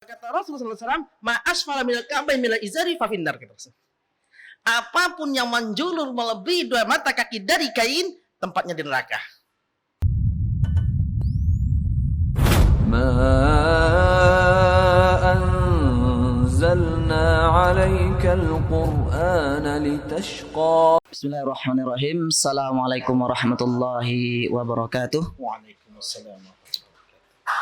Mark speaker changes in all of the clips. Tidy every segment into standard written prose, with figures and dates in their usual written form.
Speaker 1: Kata Rasulullah SAW, ma asfala minal ka'bayn minal izari fa finnar. Apapun yang menjulur melebihi 2 mata kaki dari kain, tempatnya di neraka.
Speaker 2: ما أنزلنا عليك القرآن لتشقى.
Speaker 3: Bismillahirrahmanirrahim. Assalamualaikum warahmatullahi wabarakatuh.
Speaker 1: Waalaikumsalam.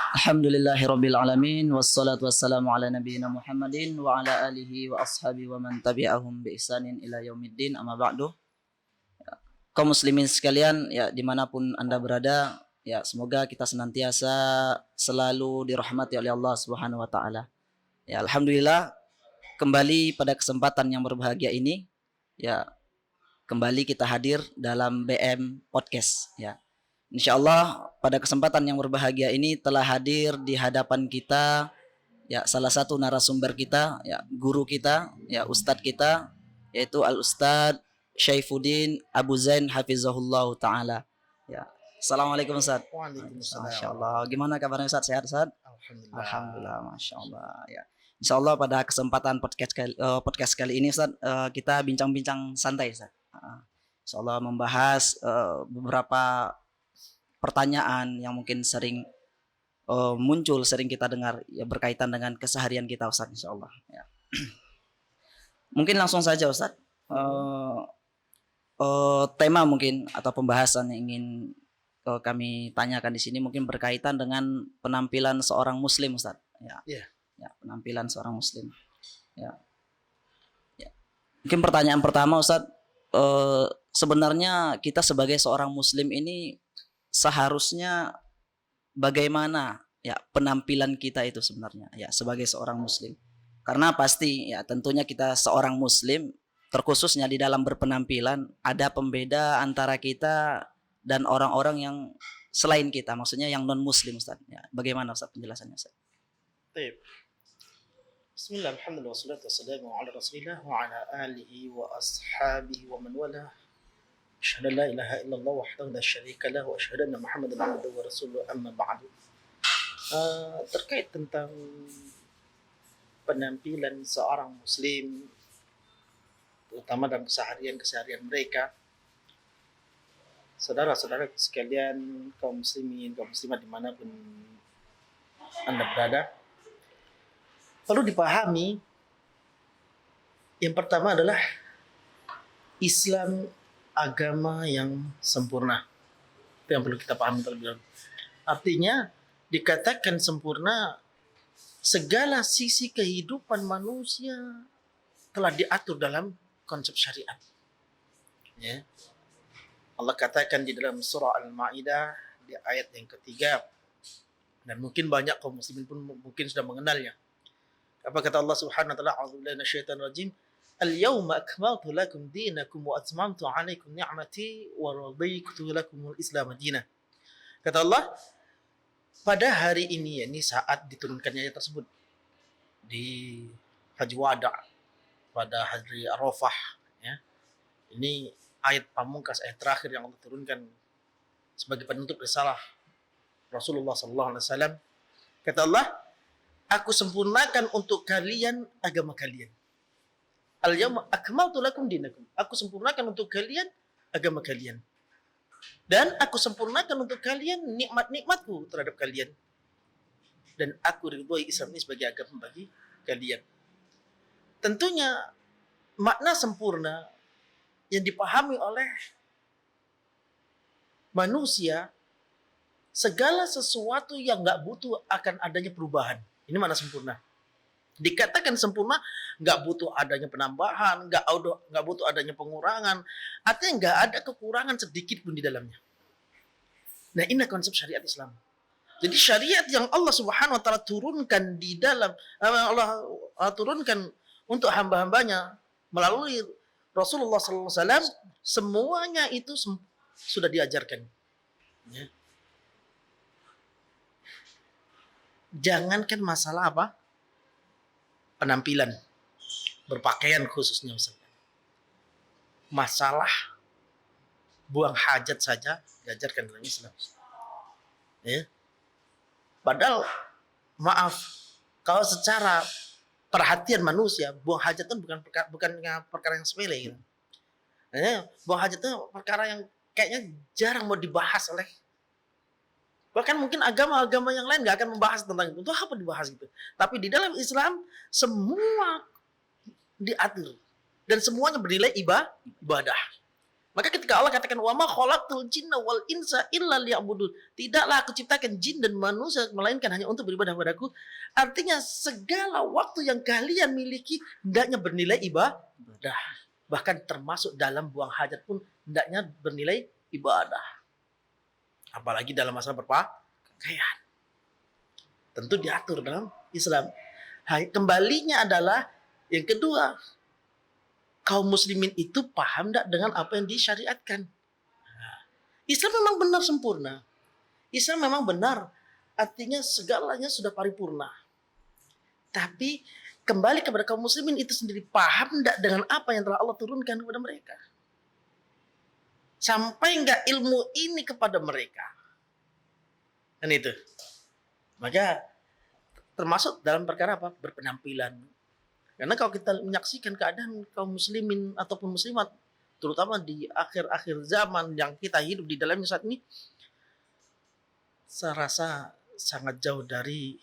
Speaker 3: Alhamdulillahirabbil alamin wassalatu wassalamu ala nabiyyina Muhammadin wa ala alihi wa ashabihi wa man tabi'ahum bi ihsanin ila yaumiddin. Amma ba'du. Kaum muslimin sekalian, ya dimanapun Anda berada, ya semoga kita senantiasa selalu dirahmati oleh Allah Subhanahu wa taala. Ya alhamdulillah, kembali pada kesempatan yang berbahagia ini, ya kembali kita hadir dalam BM Podcast, ya. Insyaallah pada kesempatan yang berbahagia ini telah hadir di hadapan kita, ya salah satu narasumber kita, ya guru kita, ya ustadz kita, yaitu Al Ustadz Syaifuddin Abu Zain Hafizahullah Ta'ala. Ya. Assalamualaikum Ustadz.
Speaker 1: Waalaikumsalam.
Speaker 3: Masya Allah. Gimana kabarnya Ustadz? Sehat Ustadz?
Speaker 1: Alhamdulillah.
Speaker 3: Alhamdulillah, Masya Allah. Ya. Insya Allah pada kesempatan podcast kali ini Ustadz, kita bincang-bincang santai Ustadz. Insya Allah membahas beberapa pertanyaan yang mungkin sering muncul, sering kita dengar, ya berkaitan dengan keseharian kita Ustadz, insya Allah. Ya. Mungkin langsung saja Ustadz, tema mungkin atau pembahasan yang ingin kami tanyakan di sini mungkin berkaitan dengan penampilan seorang Muslim Ustadz. Ya.
Speaker 1: Yeah.
Speaker 3: Ya, penampilan seorang Muslim. Ya. Ya. Mungkin pertanyaan pertama Ustadz, sebenarnya kita sebagai seorang Muslim ini seharusnya bagaimana ya penampilan kita itu sebenarnya ya sebagai seorang muslim, karena pasti ya tentunya kita seorang muslim terkhususnya di dalam berpenampilan ada pembeda antara kita dan orang-orang yang selain kita, maksudnya yang non muslim Ustaz ya. Bagaimana Ustaz penjelasannya Ustaz?
Speaker 1: Baik. Bismillah, alhamdulillah, wassalatu wassalamu ala rasulillah wa ala alihi wa ashabihi wa man wala. Asyhadu an la ilaha illallah wahdahu la syarika lah wa asyhadu anna Muhammadan abduhu wa rasuluhu, amma ba'du. Terkait tentang penampilan seorang muslim terutama dalam keseharian mereka, saudara-saudara sekalian, kaum muslimin, kaum muslimat dimanapun Anda berada, perlu dipahami yang pertama adalah Islam agama yang sempurna. Itu yang perlu kita pahami terlebih dahulu. Artinya dikatakan sempurna, segala sisi kehidupan manusia telah diatur dalam konsep syariat. Ya. Allah katakan di dalam surah Al-Maidah di ayat yang ketiga, dan mungkin banyak kaum muslimin pun mungkin sudah mengenalnya. Apa kata Allah Subhanahu wa taala? A'udzubillahi minasyaitonir rajim. Al-yawma akmaltu lakum dinakum wa atmamtu 'alaikum ni'mati wa raditu lakumul Islam dinan. Kata Allah, pada hari ini, yakni saat diturunkannya ayat tersebut di Haji Wada pada hari Arafah, ya. Ini ayat pamungkas, ayat terakhir yang Allah turunkan sebagai penutup risalah Rasulullah sallallahu alaihi wasallam. Kata Allah, aku sempurnakan untuk kalian agama kalian. Al-yawma akmaltu lakum dinakum. Aku sempurnakan untuk kalian agama kalian. Dan aku sempurnakan untuk kalian nikmat-nikmatku terhadap kalian. Dan aku ridhoi Islam ini sebagai agama bagi kalian. Tentunya makna sempurna yang dipahami oleh manusia, segala sesuatu yang gak butuh akan adanya perubahan. Ini makna sempurna. Dikatakan sempurna, nggak butuh adanya penambahan, nggak butuh adanya pengurangan, artinya nggak ada kekurangan sedikit pun di dalamnya. Nah, ini konsep syariat Islam. Jadi syariat yang Allah Subhanahu wa taala turunkan di dalam Allah turunkan untuk hamba-hambanya melalui Rasulullah sallallahu alaihi wasallam, semuanya itu sudah diajarkan. Ya. Jangankan masalah apa? Penampilan, berpakaian khususnya misalnya. Masalah buang hajat saja diajarkan dalam Islam. Ya. Padahal maaf, Kalau secara perhatian manusia, buang hajat itu bukan perkara yang sepele gitu. Buang hajat itu perkara yang kayaknya jarang mau dibahas oleh, bahkan mungkin agama-agama yang lain nggak akan membahas tentang itu. Untuk apa dibahas gitu? Tapi di dalam Islam semua diatur dan semuanya bernilai ibadah. Maka ketika Allah katakan wa ma khalaqtul jinna wal insa illa liya'budun, tidaklah aku ciptakan jin dan manusia melainkan hanya untuk beribadah padaku. Artinya segala waktu yang kalian miliki hendaknya bernilai ibadah. Bahkan termasuk dalam buang hajat pun hendaknya bernilai ibadah. Apalagi dalam masalah berpakaian. Tentu diatur dalam Islam. Kembalinya adalah yang kedua, kaum muslimin itu paham tidak dengan apa yang disyariatkan. Islam memang benar sempurna. Islam memang benar. Artinya segalanya sudah paripurna. Tapi kembali kepada kaum muslimin itu sendiri, paham tidak dengan apa yang telah Allah turunkan kepada mereka. Sampai enggak ilmu ini kepada mereka. Dan itu. Maka termasuk dalam perkara apa? Berpenampilan. Karena kalau kita menyaksikan keadaan kaum muslimin ataupun muslimat, terutama di akhir-akhir zaman yang kita hidup di dalamnya saat ini, saya rasa sangat jauh dari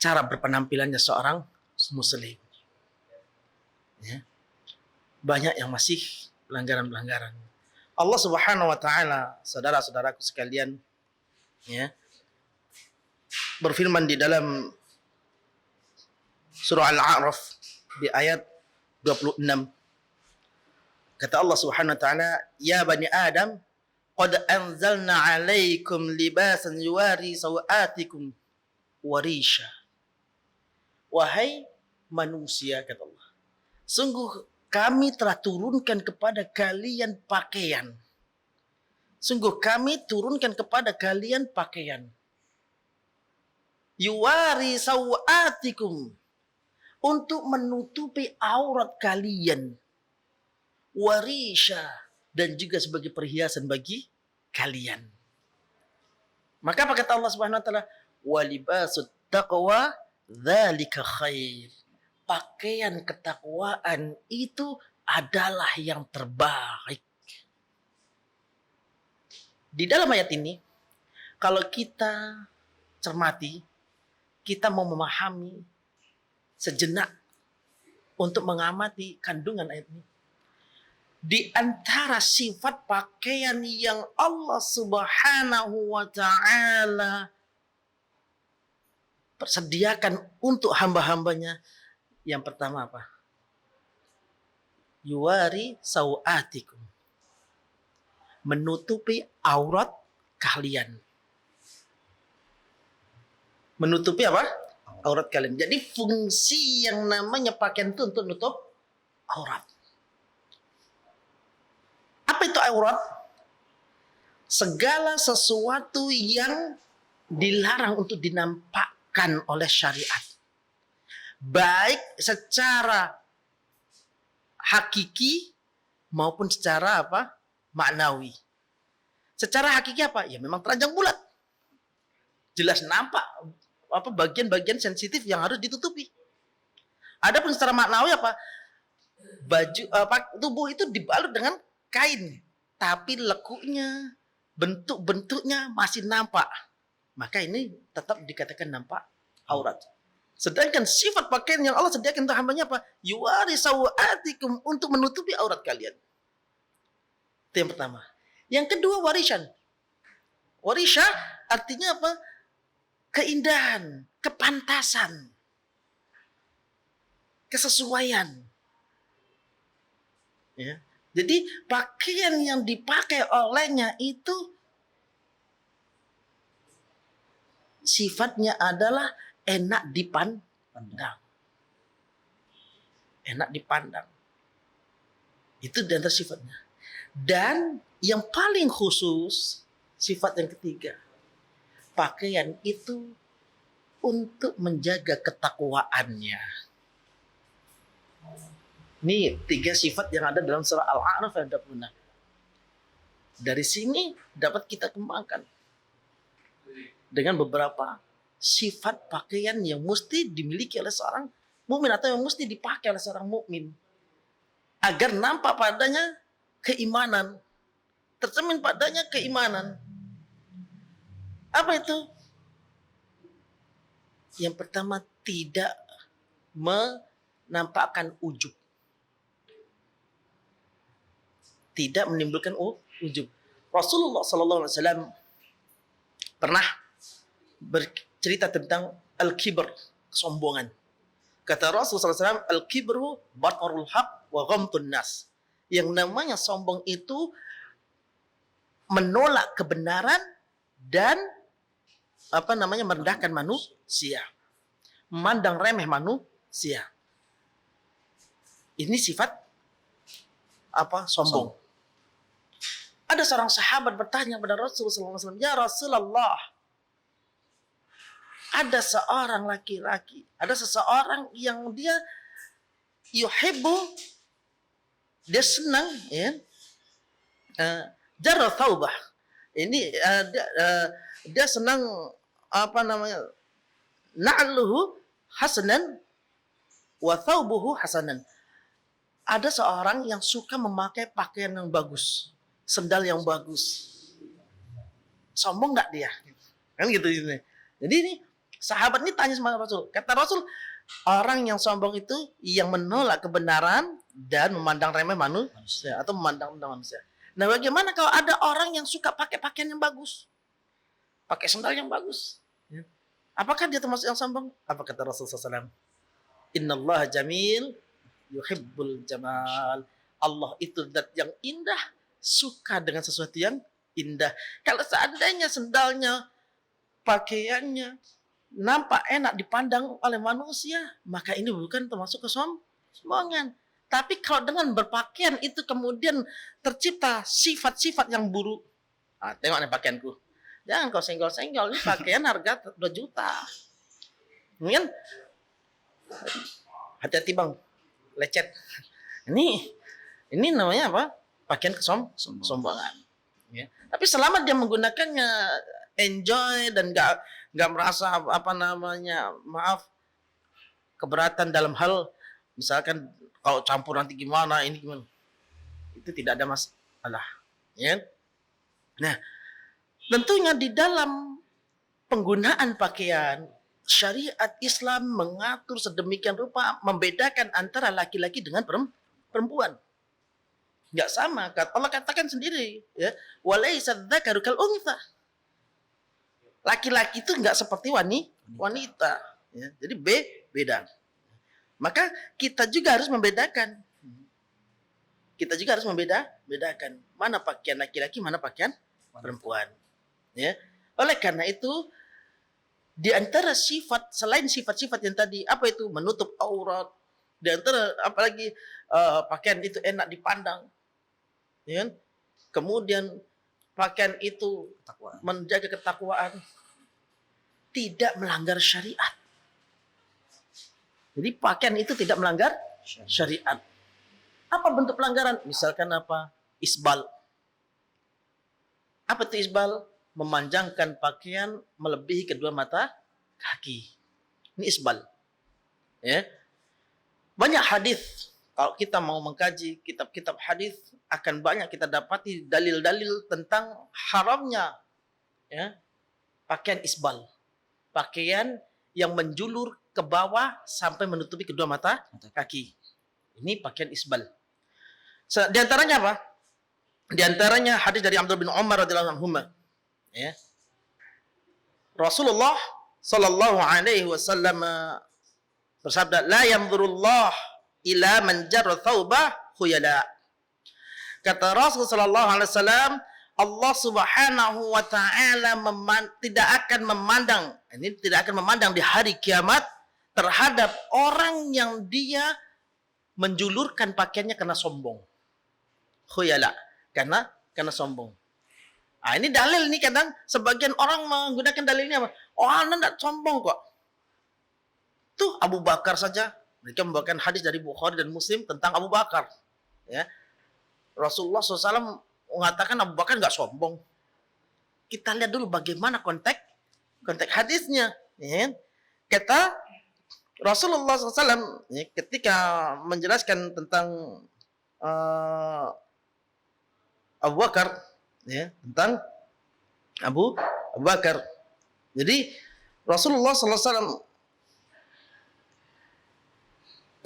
Speaker 1: cara berpenampilannya seorang muslim. Ya. Banyak yang masih pelanggaran-pelanggaran. Allah Subhanahu wa taala, saudara-saudaraku sekalian, ya, berfirman di dalam surah Al-A'raf di ayat 26. Kata Allah Subhanahu wa taala, "Ya bani Adam, qad anzalna 'alaikum libasan yuwari sawatikum wa risha." Wahai manusia, kata Allah, sungguh kami telah turunkan kepada kalian pakaian. Sungguh kami turunkan kepada kalian pakaian. Yuwari sawatikum, untuk menutupi aurat kalian. Warisha, dan juga sebagai perhiasan bagi kalian. Maka apa kata Allah Subhanahu wa taala? Walibasut taqwa dzalika khair. Pakaian ketakwaan itu adalah yang terbaik. Di dalam ayat ini, kalau kita cermati, kita mau memahami sejenak untuk mengamati kandungan ayat ini. Di antara sifat pakaian yang Allah Subhanahu wa taala persediakan untuk hamba-hambanya, yang pertama apa? Yuwari sawatikum, menutupi aurat kalian. Menutupi apa? Aurat kalian. Jadi fungsi yang namanya pakaian itu untuk menutup aurat. Apa itu aurat? Segala sesuatu yang dilarang untuk dinampakkan oleh syariat. Baik secara hakiki maupun secara apa? Maknawi. Secara hakiki apa? Ya memang teranjang bulat. Jelas nampak apa bagian-bagian sensitif yang harus ditutupi. Adapun secara maknawi apa? Baju tubuh itu dibalut dengan kain, tapi lekuknya, bentuk-bentuknya masih nampak. Maka ini tetap dikatakan nampak aurat. Sedangkan sifat pakaian yang Allah sediakan untuk hambanya apa? Yuwari sawatikum, untuk menutupi aurat kalian. Itu yang pertama. Yang kedua, warisan. Warisha artinya apa? Keindahan, kepantasan, kesesuaian. Ya. Jadi pakaian yang dipakai olehnya itu sifatnya adalah enak dipandang. Enak dipandang. Itu di antara sifatnya. Dan yang paling khusus, sifat yang ketiga, pakaian itu untuk menjaga ketakwaannya. Ini 3 sifat yang ada dalam surah Al-A'raf ayat 26. Dari sini dapat kita kembangkan dengan beberapa sifat pakaian yang mesti dimiliki oleh seorang mukmin atau yang mesti dipakai oleh seorang mukmin agar nampak padanya keimanan, tercermin padanya keimanan. Apa itu? Yang pertama, tidak menampakkan ujub. Tidak menimbulkan ujub. Rasulullah SAW pernah bercerita tentang al-kibr, kesombongan. Kata Rasulullah SAW, al-kibru batarul haq wa ghamtun nas. Yang namanya sombong itu menolak kebenaran dan merendahkan manusia, memandang remeh manusia. Ini sifat sombong. Ada seorang sahabat bertanya kepada Rasulullah SAW, ya Rasulullah, ada seorang laki-laki, ada seseorang yang dia yuhibbu, dia senang, ya, jarra thawbah. Ini dia senang na'luhu hasanan wa thawbuhu hasanan. Ada seorang yang suka memakai pakaian yang bagus, sendal yang bagus. Sombong enggak dia? Kan gitu. Jadi ini sahabat ini tanya sama Rasul. Kata Rasul, orang yang sombong itu yang menolak kebenaran dan memandang remeh manusia atau memandang rendah manusia. Nah, bagaimana kalau ada orang yang suka pakai pakaian yang bagus? Pakai sendal yang bagus. Apakah dia termasuk yang sombong? Apa kata Rasulullah SAW? Innallaha jamil yuhibbul jamal. Allah itu zat yang indah, suka dengan sesuatu yang indah. Kalau seandainya sendalnya, pakaiannya nampak enak dipandang oleh manusia, maka ini bukan termasuk kesombongan. Tapi kalau dengan berpakaian itu kemudian tercipta sifat-sifat yang buruk. Tengok nih pakaianku. Jangan kau senggol-senggol, ini pakaian harga 2 juta. Kemudian hati-hati bang, lecet. Ini namanya apa? Pakaian kesombongan. Ya. Tapi selama dia menggunakannya enjoy dan nggak merasa keberatan dalam hal misalkan kalau campur nanti gimana, ini gimana, itu tidak ada masalah. Ya. Nah, tentunya di dalam penggunaan pakaian, syariat Islam mengatur sedemikian rupa membedakan antara laki-laki dengan perempuan. Enggak sama. Allah katakan sendiri, ya, walaisa dzakaru kal untha. Laki-laki itu enggak seperti wanita, ya. Jadi beda. Maka kita juga harus membedakan. Kita juga harus membedakan mana pakaian laki-laki, mana pakaian perempuan. Ya. Oleh karena itu, di antara sifat selain sifat-sifat yang tadi, apa itu menutup aurat, di antara apalagi pakaian itu enak dipandang, ya. Kemudian pakaian itu menjaga ketakwaan, tidak melanggar syariat. Jadi pakaian itu tidak melanggar syariat. Apa bentuk pelanggaran? Misalkan apa? Isbal. Apa itu isbal? Memanjangkan pakaian melebihi kedua mata kaki. Ini isbal. Ya. Banyak hadis. Kalau kita mau mengkaji kitab-kitab hadis, akan banyak kita dapati dalil-dalil tentang haramnya, ya, pakaian isbal. Pakaian yang menjulur ke bawah sampai menutupi kedua mata kaki. Ini pakaian isbal. Di antaranya apa? Di antaranya hadis dari Abdullah bin Umar radhiyallahu anhu. Ya. Rasulullah sallallahu alaihi wasallam bersabda, "La yanzurullah ila man jarra thawbah khuyala." Kata Rasul sallallahu alaihi wasallam, Allah Subhanahu wa taala tidak akan memandang di hari kiamat terhadap orang yang dia menjulurkan pakaiannya karena sombong. Khuyala, karena sombong. Ini dalil nih, kadang sebagian orang menggunakan dalilnya apa? Oh, Anda tidak sombong kok. Tuh Abu Bakar saja, mereka membawakan hadis dari Bukhari dan Muslim tentang Abu Bakar. Ya. Rasulullah SAW mengatakan Abu Bakar nggak sombong. Kita lihat dulu bagaimana konteks hadisnya. Ya. Kata Rasulullah SAW ya, ketika menjelaskan tentang uh, Abu Bakar, ya, tentang Abu Bakar. Jadi Rasulullah SAW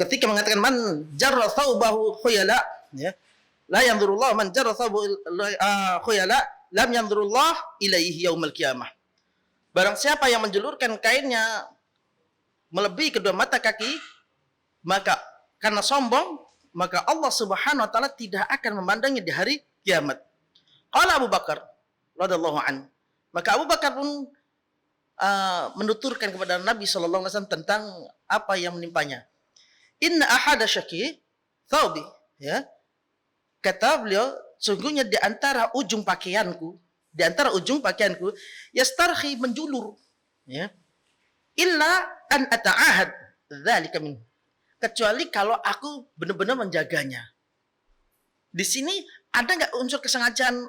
Speaker 1: ketika mengatakan man jarra thawbahu khuyala, ya, la yanzurullah man jarra thawbahu khuyala lam yanzurullah ilaihi yaumil qiyamah. Barang siapa yang menjulurkan kainnya melebihi kedua mata kaki, maka karena sombong, maka Allah Subhanahu wa taala tidak akan memandangnya di hari kiamat. Qala Abu Bakar radhiyallahu an. Maka Abu Bakar pun menuturkan kepada Nabi sallallahu alaihi wasallam tentang apa yang menimpanya. Inna ahada syaki thawbi, ya. Kata beliau, sungguhnya di antara ujung pakaianku, yastarhi menjulur, ya. Illa an ata'ahad dzalika min. Kecuali kalau aku benar-benar menjaganya. Di sini ada enggak unsur kesengajaan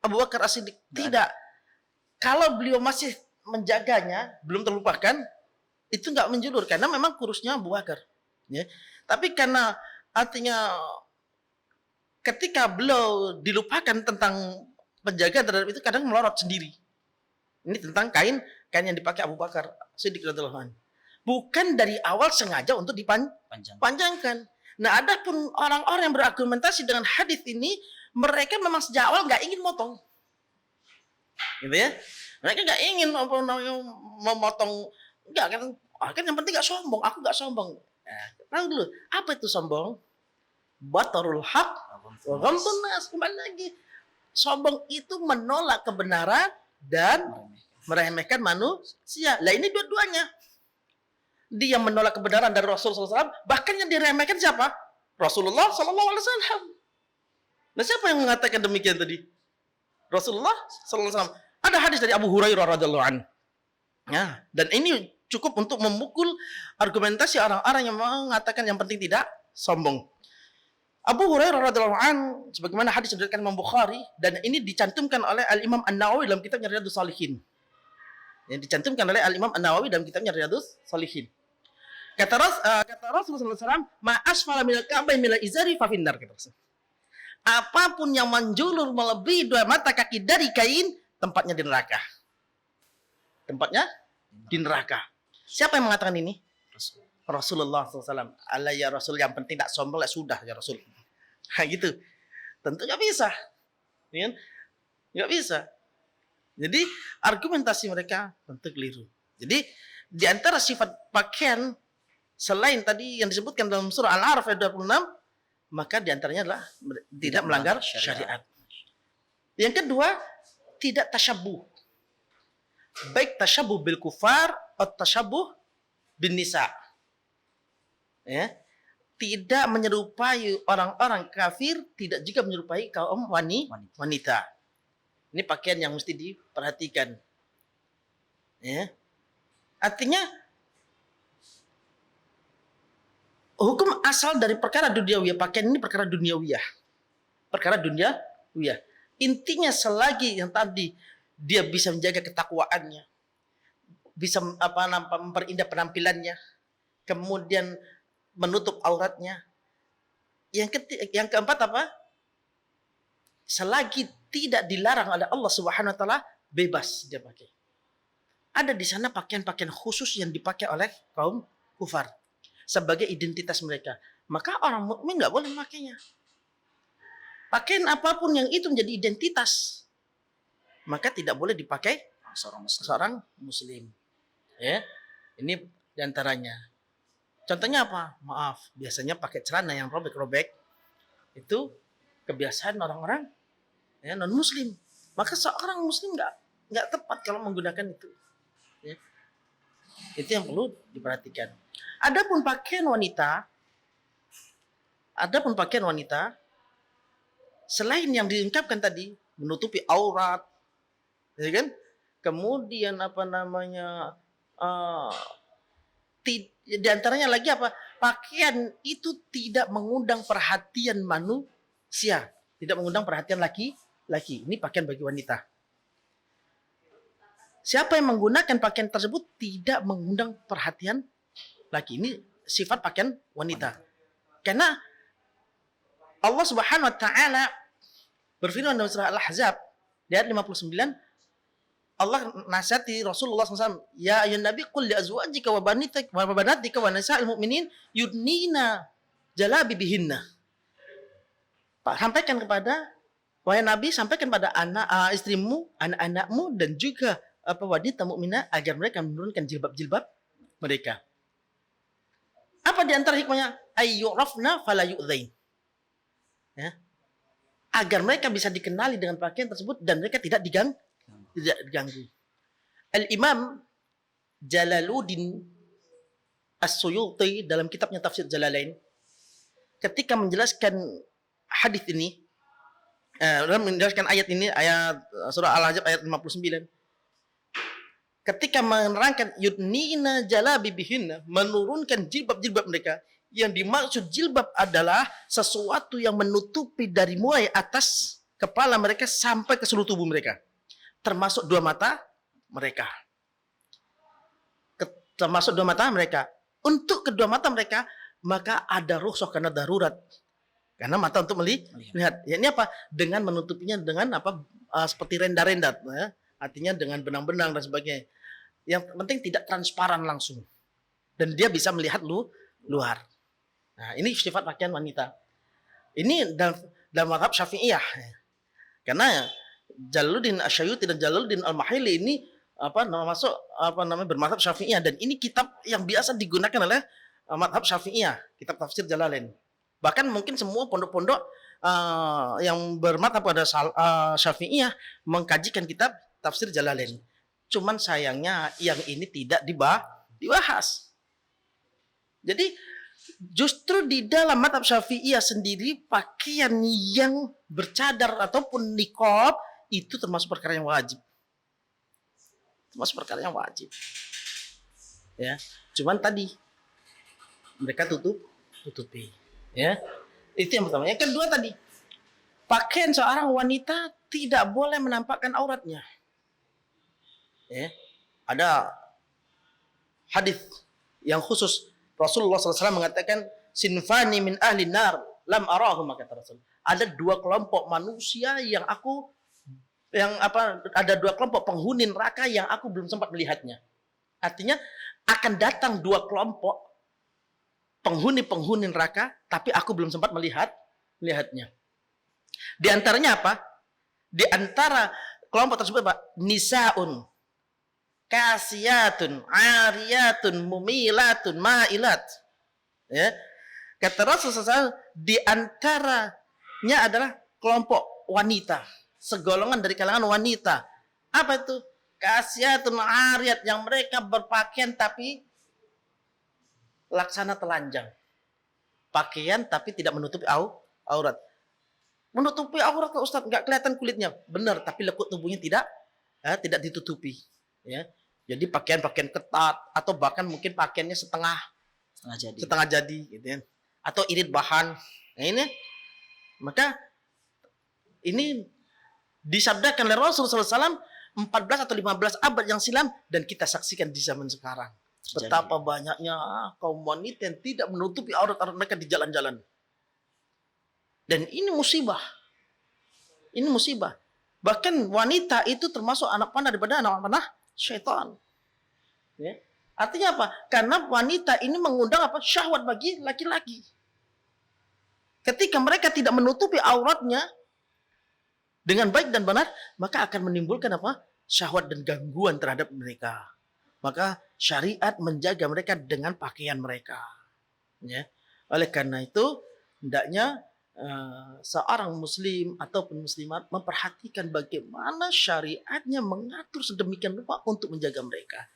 Speaker 1: Abu Bakar As-Siddiq? Tidak. Kalau beliau masih menjaganya, belum terlupakan, itu enggak menjulur karena memang kurusnya Abu Bakar. Ya. Tapi karena artinya ketika beliau dilupakan tentang penjagaan terhadap itu, kadang melorot sendiri. Ini tentang kain yang dipakai Abu Bakar Siddiq radhiyallahu anhu. Bukan dari awal sengaja untuk dipanjangkan. Nah, adapun orang-orang yang berargumentasi dengan hadis ini, mereka memang sejak awal nggak ingin motong, gitu ya. Mereka nggak ingin memotong, nggak kan yang penting nggak sombong. Aku nggak sombong. Nah, tahu dulu apa itu sombong? Batarul haq wa ghamtun nas. Kembali lagi, sombong itu menolak kebenaran dan meremehkan manusia. Lah ini dua-duanya. Dia menolak kebenaran dari Rasulullah SAW, bahkan yang diremehkan siapa? Rasulullah SAW. Nah, siapa yang mengatakan demikian tadi? Rasulullah SAW. Ada hadis dari Abu Hurairah radhiyallahu anhu. Ya, dan ini cukup untuk memukul argumentasi orang-orang yang mengatakan yang penting tidak sombong. Abu Hurairah radhiyallahu anhu, sebagaimana hadis diriwayatkan Imam Bukhari, dan ini dicantumkan oleh Al-Imam An-Nawawi dalam kitabnya Riyadhus Shalihin. Yang dicantumkan oleh Al-Imam An-Nawawi dalam kitabnya Riyadhus Shalihin. Kata Rasulullah SAW, ma asfala minal ka'bayn minal izari fa finnar. Apapun yang menjulur melebihi dua mata kaki dari kain, tempatnya di neraka. Tempatnya di neraka. Siapa yang mengatakan ini? Rasulullah SAW. Allah ya Rasul, yang penting tak sombong lah sudah ya Rasul. Nah, gitu. Tentu nggak bisa. Nggak bisa. Jadi argumentasi mereka tentu keliru. Jadi di antara sifat pakaian selain tadi yang disebutkan dalam surah Al-A'raf ayat 26, maka di antaranya adalah tidak melanggar syariat. Yang kedua, tidak tasyabuh. Baik tasyabuh bil kufar atau tasyabuh bin nisa. Ya. Tidak menyerupai orang-orang kafir, tidak juga menyerupai kaum wanita. Ini pakaian yang mesti diperhatikan. Ya. Artinya hukum asal dari perkara duniawiyah, pakaian ini perkara duniawiyah. Perkara duniawiyah. Intinya selagi yang tadi dia bisa menjaga ketakwaannya, bisa memperindah penampilannya, kemudian menutup auratnya. Yang keempat apa? Selagi tidak dilarang oleh Allah Subhanahu wa taala, bebas dia pakai. Ada di sana pakaian-pakaian khusus yang dipakai oleh kaum kufar sebagai identitas mereka. Maka orang mukmin nggak boleh memakainya. Pakaian apapun yang itu menjadi identitas, maka tidak boleh dipakai seorang muslim. Ya, ini diantaranya. Contohnya apa? Maaf, biasanya pakai celana yang robek-robek itu kebiasaan orang-orang ya, non muslim. Maka seorang muslim nggak tepat kalau menggunakan itu. Ya. Itu yang perlu diperhatikan. Adapun pakaian wanita, selain yang diungkapkan tadi, menutupi aurat, ya kan? Kemudian di antaranya lagi apa? Pakaian itu tidak mengundang perhatian manusia, tidak mengundang perhatian laki-laki. Ini pakaian bagi wanita. siapa yang menggunakan pakaian tersebut tidak mengundang perhatian laki. Ini sifat pakaian wanita. Karena Allah Subhanahu wa taala berfirman dalam surah Al-Ahzab di ayat 59, Allah nasihati Rasulullah SAW, ya ayuhan nabi qul li azwajika wa banatika wa nisa'il mu'minin yudnina jalabibihinna. Pak, sampaikan kepada wahai nabi, sampaikan pada istrimu, anak-anakmu dan juga wanita mukminah agar mereka menurunkan jilbab-jilbab mereka. Apa di antara hikmahnya? Ayyurafna fala yu'dzain. Ya. Agar mereka bisa dikenali dengan pakaian tersebut dan mereka tidak diganggu. Al-Imam Jalaluddin As-Suyuti dalam kitabnya Tafsir Jalalain ketika menjelaskan hadis ini, dalam menjelaskan ayat ini, ayat surah Al-Ahzab ayat 59, ketika menerangkan yudnina jalabibihinna, menurunkan jilbab-jilbab mereka, yang dimaksud jilbab adalah sesuatu yang menutupi dari mulai atas kepala mereka sampai ke seluruh tubuh mereka, termasuk dua mata mereka. Termasuk dua mata mereka. Untuk kedua mata mereka, maka ada rukhsah karena darurat. Karena mata untuk melihat. Ya, ini apa? Dengan menutupinya dengan apa? Seperti renda-renda. Ya. Artinya dengan benang-benang dan sebagainya. Yang penting tidak transparan langsung. Dan dia bisa melihat luar. Nah, ini sifat pakaian wanita. Ini dalam mazhab Syafi'iyah. Karena Jalaluddin Asy'ayuti dan Jalaluddin Al-Mahili ini bermazhab Syafi'iyah, dan ini kitab yang biasa digunakan oleh mazhab Syafi'iyah, kitab tafsir Jalalain. Bahkan mungkin semua pondok-pondok yang bermazhab pada Syafi'iyah mengkajikan kitab tafsir Jalalain. Cuman sayangnya yang ini tidak dibahas. Jadi justru di dalam mazhab Syafi'iyah sendiri pakaian yang bercadar ataupun niqab itu termasuk perkara yang wajib. Termasuk perkara yang wajib. Ya, cuman tadi mereka tutupi. Ya, itu yang pertama. Yang kedua tadi, pakaian seorang wanita tidak boleh menampakkan auratnya. Ya, ada hadis yang khusus Rasulullah SAW mengatakan sinfani min ahli nar lam arahum, kata Rasul. Ada dua kelompok manusia ada dua kelompok penghuni neraka yang aku belum sempat melihatnya. Artinya akan datang dua kelompok penghuni neraka, tapi aku belum sempat melihatnya. Di antaranya apa? Di antara kelompok tersebut apa? Nisaun kasiyatun, ariyatun, mumilatun, ma'ilat. Ya. Kata Rasulullah SAW, di antaranya adalah kelompok wanita, segolongan dari kalangan wanita. Apa itu? Kasiyatun, ariyat, yang mereka berpakaian tapi laksana telanjang. Pakaian tapi tidak menutupi aurat. Menutupi aurat ke Ustaz, nggak kelihatan kulitnya. Benar, tapi lekuk tubuhnya tidak ditutupi. Ya. Jadi pakaian-pakaian ketat atau bahkan mungkin pakaiannya setengah jadi gitu ya. Atau irit bahan. Nah, ini maka ini disabdakan oleh Rasulullah SAW 14 atau 15 abad yang silam, dan kita saksikan di zaman sekarang. Betapa banyaknya kaum wanita yang tidak menutupi aurat-aurat mereka di jalan-jalan. Dan ini musibah. Ini musibah. Bahkan wanita itu termasuk anak panah daripada anak panah syaitan. Ya. Artinya apa? Karena wanita ini mengundang apa? Syahwat bagi laki-laki. Ketika mereka tidak menutupi auratnya dengan baik dan benar, maka akan menimbulkan apa? Syahwat dan gangguan terhadap mereka. Maka syariat menjaga mereka dengan pakaian mereka. Ya. Oleh karena itu, hendaknya seorang muslim ataupun muslimat memperhatikan bagaimana syariatnya mengatur sedemikian rupa untuk menjaga mereka.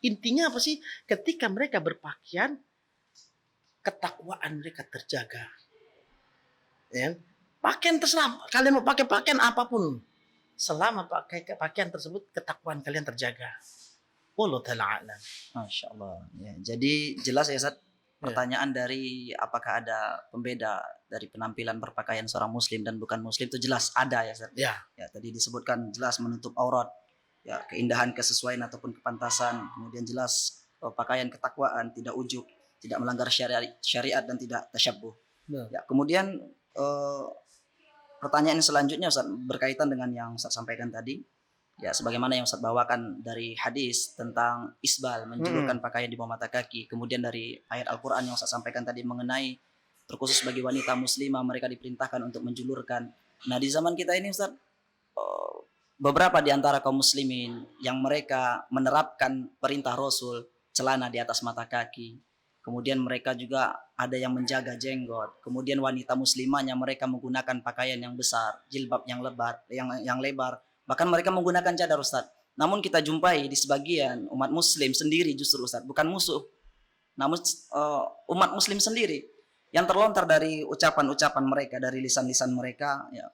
Speaker 1: Intinya apa sih? Ketika mereka berpakaian, ketakwaan mereka terjaga. Ya. Pakaian terserah, kalian mau pakai pakaian apapun, selama pakai pakaian tersebut ketakwaan kalian terjaga. Wallahu ta'ala a'lam.
Speaker 3: Masya Allah. Ya, jadi jelas ya Ustaz. Pertanyaan dari apakah ada pembeda dari penampilan berpakaian seorang muslim dan bukan muslim itu jelas ada ya Ustaz.
Speaker 1: Ya.
Speaker 3: Ya, tadi disebutkan jelas menutup aurat. ya keindahan, kesesuaian ataupun kepantasan, kemudian jelas pakaian ketakwaan, tidak ujub, tidak melanggar syariat dan tidak tasyabbuh. Ya, kemudian pertanyaan selanjutnya Ustaz, berkaitan dengan yang Ustaz sampaikan tadi. Ya, sebagaimana yang Ustaz bawakan dari hadis tentang isbal, menjulurkan pakaian di bawah mata kaki. Kemudian dari ayat Al-Quran yang Ustaz sampaikan tadi mengenai terkhusus bagi wanita muslimah, mereka diperintahkan untuk menjulurkan. Nah, di zaman kita ini Ustaz, beberapa di antara kaum muslimin yang mereka menerapkan perintah Rasul, celana di atas mata kaki. Kemudian mereka juga ada yang menjaga jenggot. Kemudian wanita muslimahnya mereka menggunakan pakaian yang besar, jilbab yang lebar. Bahkan mereka menggunakan cadar Ustaz. Namun kita jumpai di sebagian umat muslim sendiri justru Ustaz, bukan musuh. Namun umat muslim sendiri yang terlontar dari ucapan-ucapan mereka, dari lisan-lisan mereka, ya,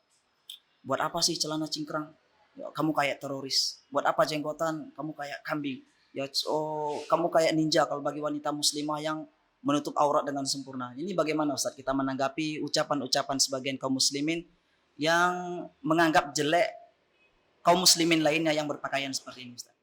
Speaker 3: buat apa sih celana cingkrang? Ya, kamu kayak teroris. Buat apa jenggotan? Kamu kayak kambing. Ya, kamu kayak ninja kalau bagi wanita muslimah yang menutup aurat dengan sempurna. Ini bagaimana Ustaz kita menanggapi ucapan-ucapan sebagian kaum muslimin yang menganggap jelek kaum muslimin lainnya yang berpakaian seperti ini Ustaz?